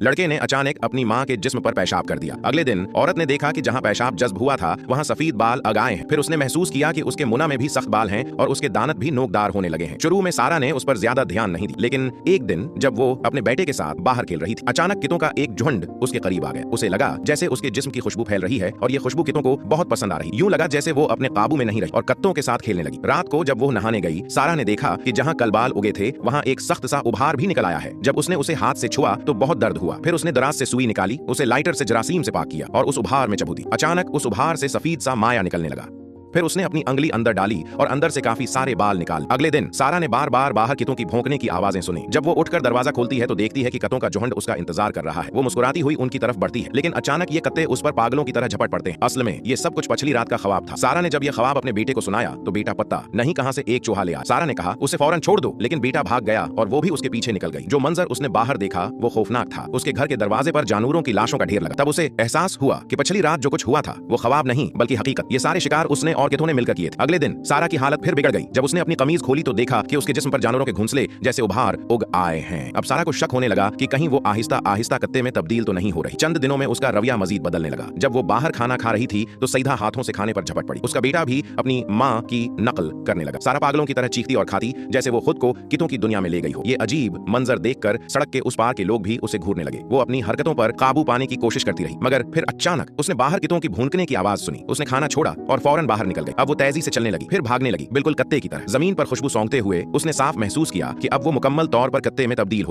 लड़के ने अचानक अपनी माँ के जिस्म पर पेशाब कर दिया। अगले दिन औरत ने देखा कि जहाँ पेशाब जज्ब हुआ था वहाँ सफेद बाल अगाए हैं। फिर उसने महसूस किया कि उसके मुना में भी सख्त बाल हैं और उसके दानत भी नोकदार होने लगे हैं। शुरू में सारा ने उस पर ज्यादा ध्यान नहीं दी, लेकिन एक दिन जब वो अपने बेटे के साथ बाहर खेल रही थी, अचानक कितों का एक झुंड उसके करीब आ गया। उसे लगा जैसे उसके जिस्म की खुशबू फैल रही है और ये खुशबू कितों को बहुत पसंद आ रही। यूं लगा जैसे वो अपने काबू में नहीं रही और कत्तों के साथ खेलने लगी। रात को जब वो नहाने गई, सारा ने देखा कि जहाँ कल बाल उगे थे वहाँ एक सख्त सा उभार भी निकल आया है। जब उसने उसे हाथ से छुआ तो बहुत दर्द हुआ। फिर उसने दराज से सुई निकाली, उसे लाइटर से जरासीम से पाक किया और उस उभार में चबू दी। अचानक उस उभार से सफेद सा माया निकलने लगा। फिर उसने अपनी अंगली अंदर डाली और अंदर से काफी सारे बाल निकाल। अगले दिन सारा ने बार बार बाहर कितों की भौंकने की आवाजें सुनी। जब वो उठकर दरवाजा खोलती है तो देखती है कि कत्तों का झुंड उसका इंतजार कर रहा है। वो मुस्कुराती हुई उनकी तरफ बढ़ती है, लेकिन अचानक ये कत्ते उस पर पागलों की तरह झपट पड़ते हैं। असल में ये सब कुछ पिछली रात का ख्वाब था। सारा ने जब ये ख्वाब अपने बेटे को सुनाया तो बेटा पत्ता नहीं कहां से एक चूहा ले आया। सारा ने कहा उसे फौरन छोड़ दो, लेकिन बेटा भाग गया और वो भी उसके पीछे निकल गई। जो मंजर उसने बाहर देखा वो खौफनाक था। उसके घर के दरवाजे पर जानवरों की लाशों का ढेर लगा। तब उसे एहसास हुआ कि पिछली रात जो कुछ हुआ था वो ख्वाब नहीं बल्कि हकीकत। ये सारे शिकार उसने और कितों ने मिलकर किए थे। अगले दिन सारा की हालत फिर बिगड़ गई। जब उसने अपनी कमीज खोली तो देखा कि उसके जिस्म पर जानवरों के घुंसले जैसे उभार उग आए हैं। अब सारा को शक होने लगा कि कहीं वो आहिस्ता आहिस्ता कत्ते में तब्दील तो नहीं हो रही। चंद दिनों में उसका रवैया मजीद बदलने लगा। जब वो बाहर खाना खा रही थी तो सीधा हाथों से खाने पर झपट पड़ी। उसका बेटा भी अपनी माँ की नकल करने लगा। सारा पागलों की तरह चीखती और खाती जैसे वो खुद को कितों की दुनिया में ले गई हो। ये अजीब मंजर देखकर सड़क के उस पार के लोग भी उसे घूरने लगे। वो अपनी हरकतों पर काबू पाने की कोशिश करती रही, मगर फिर अचानक उसने बाहर कितों की भूनकने की आवाज सुनी। उसने खाना छोड़ा और फौरन बाहर निकल गई। अब वो तेजी से चलने लगी, फिर भागने लगी, बिल्कुल कत्ते की तरह। जमीन पर खुशबू सौंघते हुए उसने साफ महसूस किया कि अब वो मुकम्मल तौर पर कत्ते में तब्दील हो